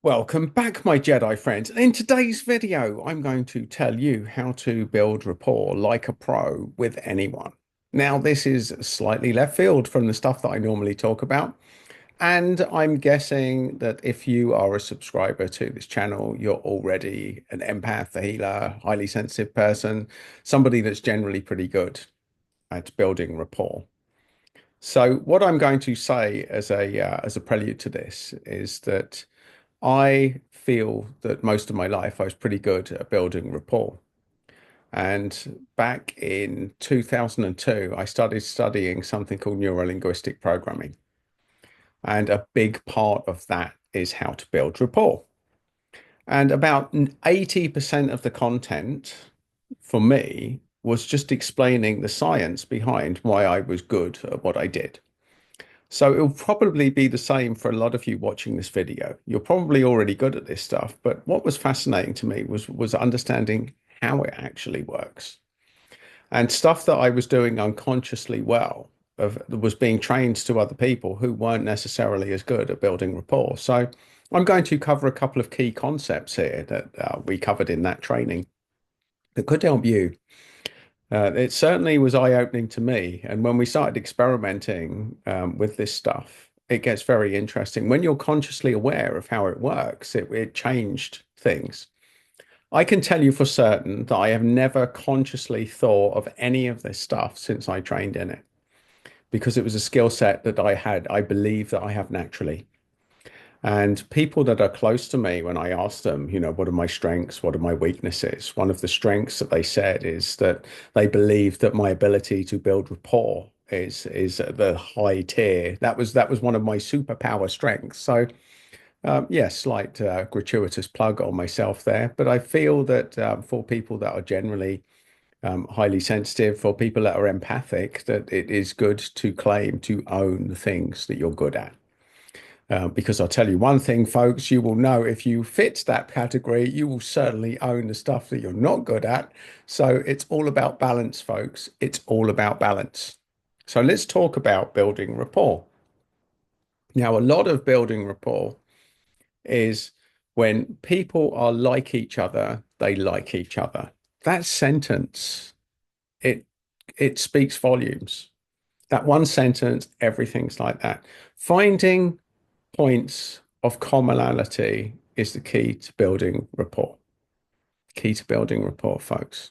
Welcome back, my Jedi friends. In today's video, I'm going to tell you how to build rapport like a pro with anyone. Now, this is slightly left field from the stuff that I normally talk about, and I'm guessing that if you are a subscriber to this channel, you're already an empath, a healer, highly sensitive person, somebody that's generally pretty good at building rapport. So, what I'm going to say as a prelude to this is that I feel that most of my life I was pretty good at building rapport. And back in 2002, I started studying something called neuro-linguistic programming. And a big part of that is how to build rapport. And about 80% of the content for me was just explaining the science behind why I was good at what I did. So it'll probably be the same for a lot of you watching this video. You're probably already good at this stuff, but what was fascinating to me was understanding how it actually works. And stuff that I was doing unconsciously well was being trained to other people who weren't necessarily as good at building rapport. So I'm going to cover a couple of key concepts here that we covered in that training that could help you. It certainly was eye-opening to me. And when we started experimenting with this stuff, it gets very interesting. When you're consciously aware of how it works, it changed things. I can tell you for certain that I have never consciously thought of any of this stuff since I trained in it, because it was a skill set that I believe that I have naturally. And people that are close to me, when I ask them, what are my strengths? What are my weaknesses? One of the strengths that they said is that they believe that my ability to build rapport is at the high tier. That was one of my superpower strengths. So yes, slight gratuitous plug on myself there. But I feel that for people that are generally highly sensitive, for people that are empathic, that it is good to claim to own the things that you're good at. Because I'll tell you one thing, folks, you will know if you fit that category, you will certainly own the stuff that you're not good at. So it's all about balance, folks. It's all about balance. So let's talk about building rapport. Now, a lot of building rapport is when people are like each other, they like each other. That sentence, it it speaks volumes. That one sentence, everything's like that. Finding points of commonality is the key to building rapport. Key to building rapport, folks.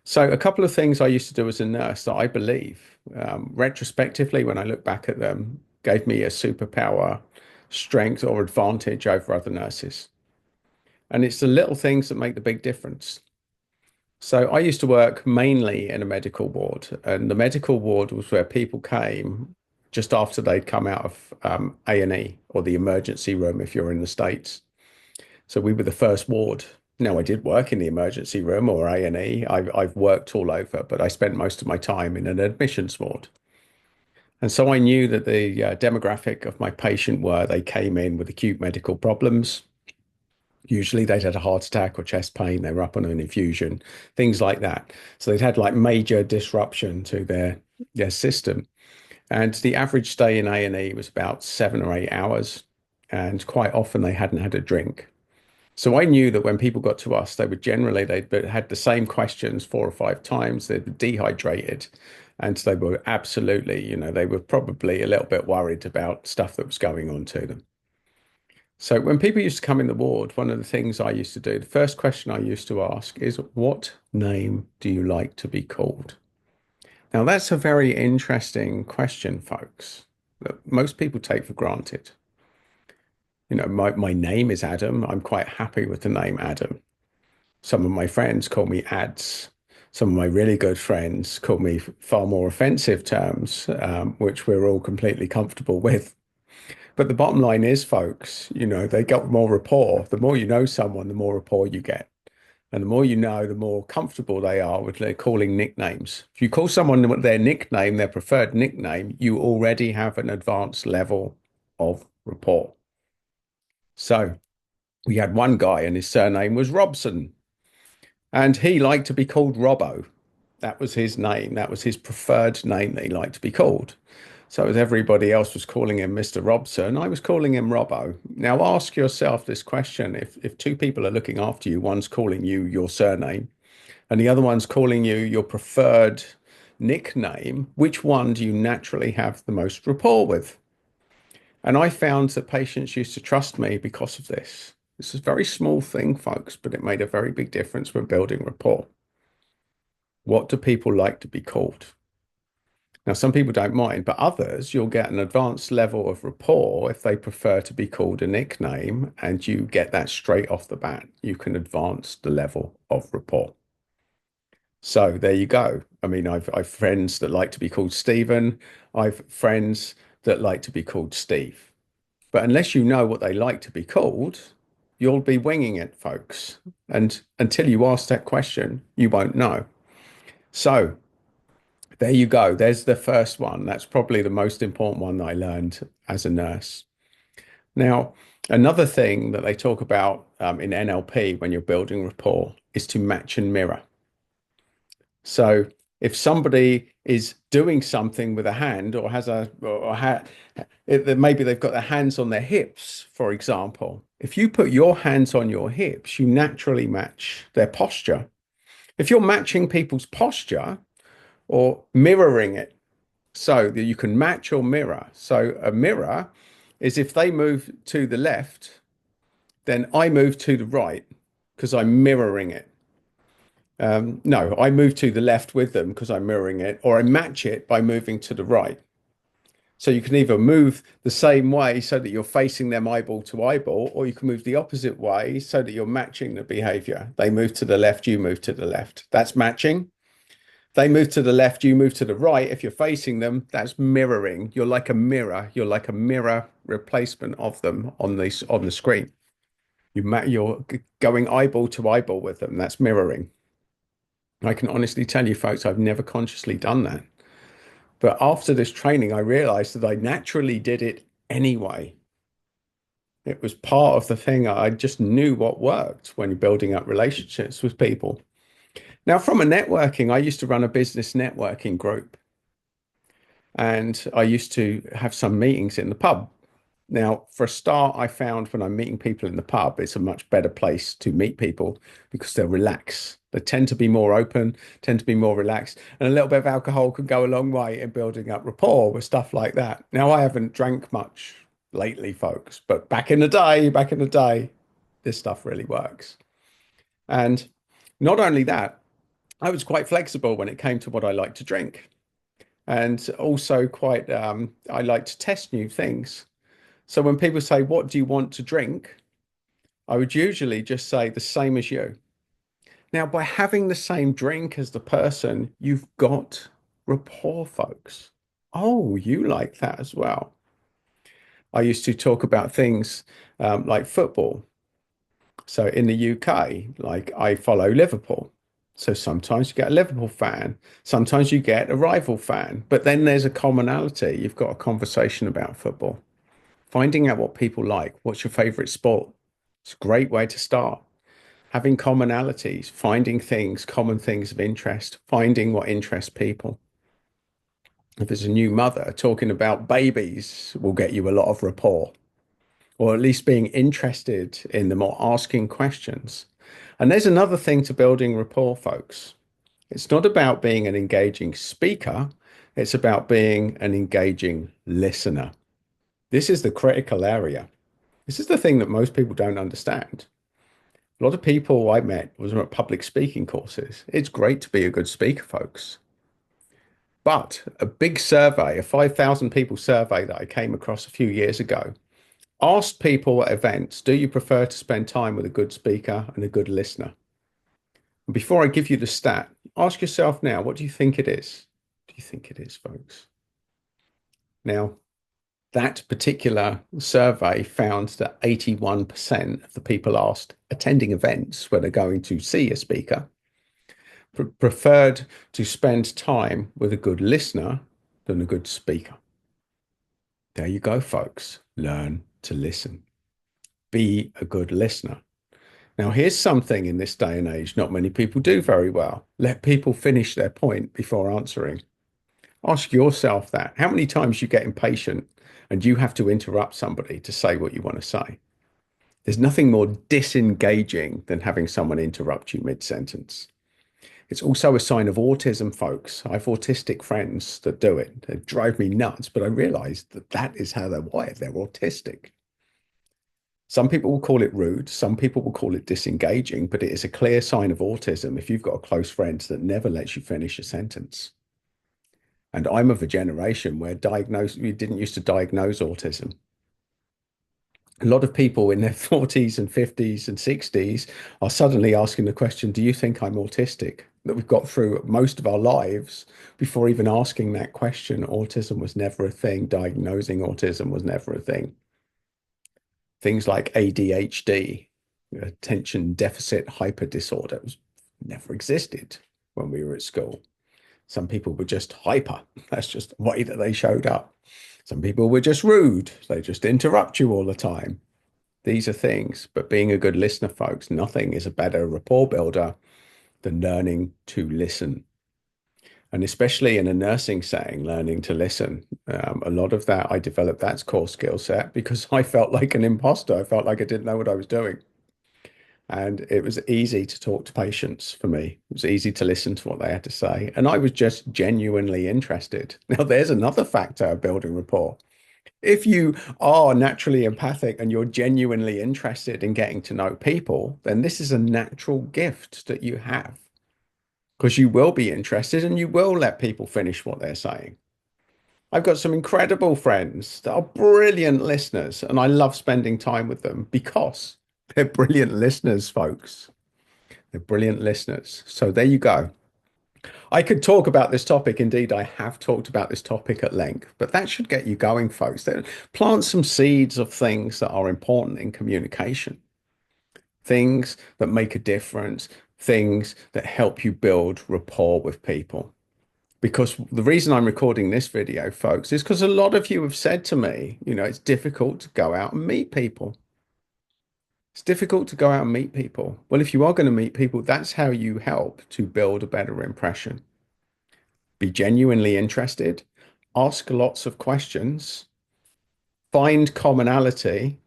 So, a couple of things I used to do as a nurse that I believe, retrospectively, when I look back at them, gave me a superpower, strength, or advantage over other nurses. And it's the little things that make the big difference. So, I used to work mainly in a medical ward, and the medical ward was where people came just after they'd come out of A&E or the emergency room if you're in the States. So we were the first ward. Now, I did work in the emergency room or A&E. I've worked all over, but I spent most of my time in an admissions ward. And so I knew that the demographic of my patient were they came in with acute medical problems. Usually they'd had a heart attack or chest pain. They were up on an infusion, things like that. So they'd had like major disruption to their system. And the average stay in A&E was about 7 or 8 hours. And quite often they hadn't had a drink. So I knew that when people got to us, they'd had the same questions 4 or 5 times. They were dehydrated. And they were absolutely, they were probably a little bit worried about stuff that was going on to them. So when people used to come in the ward, one of the things I used to do, the first question I used to ask is, what name do you like to be called? Now, that's a very interesting question, folks, that most people take for granted. My name is Adam. I'm quite happy with the name Adam. Some of my friends call me Ads. Some of my really good friends call me far more offensive terms, which we're all completely comfortable with. But the bottom line is, folks, they got more rapport. The more you know someone, the more rapport you get. And the more you know, the more comfortable they are with their calling nicknames. If you call someone their nickname, their preferred nickname, you already have an advanced level of rapport. So we had one guy and his surname was Robson, and he liked to be called Robbo. That was his name. That was his preferred name that he liked to be called. So as everybody else was calling him Mr. Robson, I was calling him Robbo. Now ask yourself this question. If two people are looking after you, one's calling you your surname and the other one's calling you your preferred nickname, which one do you naturally have the most rapport with? And I found that patients used to trust me because of this. This is a very small thing, folks, but it made a very big difference when building rapport. What do people like to be called? Now, some people don't mind, but others, you'll get an advanced level of rapport if they prefer to be called a nickname, and you get that straight off the bat. You can advance the level of rapport. So there you go. I mean, I've friends that like to be called Stephen. I've friends that like to be called Steve. But unless you know what they like to be called, you'll be winging it, folks. And until you ask that question, you won't know. So there you go. There's the first one. That's probably the most important one that I learned as a nurse. Now, another thing that they talk about in NLP when you're building rapport is to match and mirror. So if somebody is doing something with a hand or has a or ha, maybe they've got their hands on their hips, for example. If you put your hands on your hips, you naturally match their posture. If you're matching people's posture or mirroring it so that you can match or mirror. So a mirror is if they move to the left, then I move to the right because I'm mirroring it. No, I move to the left with them because I'm mirroring it, or I match it by moving to the right. So you can either move the same way so that you're facing them eyeball to eyeball, or you can move the opposite way so that you're matching the behavior. They move to the left, you move to the left. That's matching. They move to the left, you move to the right. If you're facing them, that's mirroring. You're like a mirror. You're like a mirror replacement of them on the screen. You're going eyeball to eyeball with them. That's mirroring. I can honestly tell you, folks, I've never consciously done that. But after this training, I realized that I naturally did it anyway. It was part of the thing. I just knew what worked when you're building up relationships with people. Now, from a networking, I used to run a business networking group and I used to have some meetings in the pub. Now, for a start, I found when I'm meeting people in the pub, it's a much better place to meet people because they'll relax. They tend to be more open, tend to be more relaxed, and a little bit of alcohol can go a long way in building up rapport with stuff like that. Now, I haven't drank much lately, folks, but back in the day, this stuff really works. And not only that, I was quite flexible when it came to what I like to drink, and also quite I like to test new things. So when people say, "What do you want to drink?" I would usually just say the same as you. Now, by having the same drink as the person, you've got rapport, folks. Oh, you like that as well. I used to talk about things like football. So in the UK, like I follow Liverpool. So sometimes you get a Liverpool fan, sometimes you get a rival fan, but then there's a commonality. You've got a conversation about football. Finding out what people like. What's your favorite sport? It's a great way to start. Having commonalities, finding things, common things of interest, finding what interests people. If there's a new mother, talking about babies will get you a lot of rapport, or at least being interested in them or asking questions. And there's another thing to building rapport, folks. It's not about being an engaging speaker, it's about being an engaging listener. This is the critical area. This is the thing that most people don't understand. A lot of people I met was at public speaking courses. It's great to be a good speaker, folks. But a big survey, a 5,000 people survey that I came across a few years ago, asked people at events, do you prefer to spend time with a good speaker and a good listener? And before I give you the stat, ask yourself now, what do you think it is? Do you think it is, folks? Now, that particular survey found that 81% of the people asked attending events where they're going to see a speaker preferred to spend time with a good listener than a good speaker. There you go, folks. Learn to listen. Be a good listener. Now, here's something in this day and age not many people do very well. Let people finish their point before answering. Ask yourself that. How many times you get impatient and you have to interrupt somebody to say what you want to say? There's nothing more disengaging than having someone interrupt you mid-sentence. It's also a sign of autism, folks. I have autistic friends that do it. They drive me nuts, but I realized that that is how they're wired. They're autistic. Some people will call it rude. Some people will call it disengaging, but it is a clear sign of autism if you've got a close friend that never lets you finish a sentence. And I'm of a generation where we didn't used to diagnose autism. A lot of people in their 40s and 50s and 60s are suddenly asking the question, do you think I'm autistic? That we've got through most of our lives before even asking that question. Autism was never a thing. Diagnosing autism was never a thing. Things like ADHD, attention deficit hyper disorder, never existed when we were at school. Some people were just hyper. That's just the way that they showed up. Some people were just rude. They just interrupt you all the time. These are things, but being a good listener, folks, nothing is a better rapport builder than learning to listen. And especially in a nursing setting, learning to listen. A lot of that, I developed that core skill set because I felt like an imposter. I felt like I didn't know what I was doing. And it was easy to talk to patients for me. It was easy to listen to what they had to say. And I was just genuinely interested. Now, there's another factor of building rapport. If you are naturally empathic and you're genuinely interested in getting to know people, then this is a natural gift that you have because you will be interested and you will let people finish what they're saying. I've got some incredible friends that are brilliant listeners, and I love spending time with them because they're brilliant listeners, folks. They're brilliant listeners. So there you go. I could talk about this topic. Indeed, I have talked about this topic at length, but that should get you going, folks. Plant some seeds of things that are important in communication, things that make a difference, things that help you build rapport with people. Because the reason I'm recording this video, folks, is because a lot of you have said to me, it's difficult to go out and meet people. It's difficult to go out and meet people. Well, if you are going to meet people, that's how you help to build a better impression. Be genuinely interested, ask lots of questions, find commonality,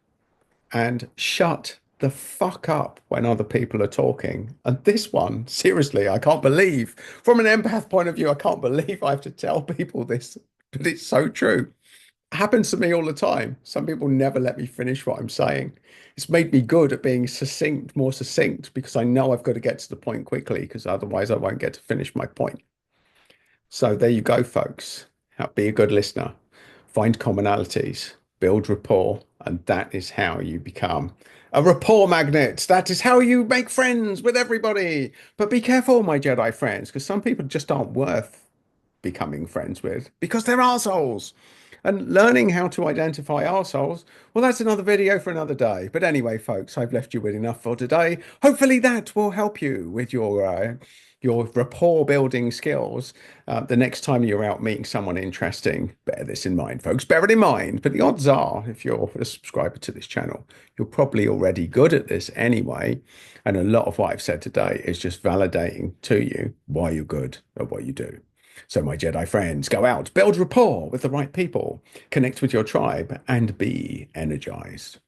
and shut the fuck up when other people are talking. And this one, seriously, I can't believe, from an empath point of view, I can't believe I have to tell people this, but it's so true. It happens to me all the time. Some people never let me finish what I'm saying. It's made me good at being succinct, more succinct, because I know I've got to get to the point quickly, because otherwise I won't get to finish my point. So there you go, folks. Be a good listener, find commonalities, build rapport, and that is how you become a rapport magnet. That is how you make friends with everybody. But be careful, my Jedi friends, because some people just aren't worth becoming friends with because they're arseholes. And learning how to identify arseholes, well, that's another video for another day. But anyway, folks, I've left you with enough for today. Hopefully that will help you with your rapport building skills. The next time you're out meeting someone interesting, bear this in mind, folks. Bear it in mind. But the odds are, if you're a subscriber to this channel, you're probably already good at this anyway. And a lot of what I've said today is just validating to you why you're good at what you do. So, my Jedi friends, go out, build rapport with the right people, connect with your tribe, and be energized.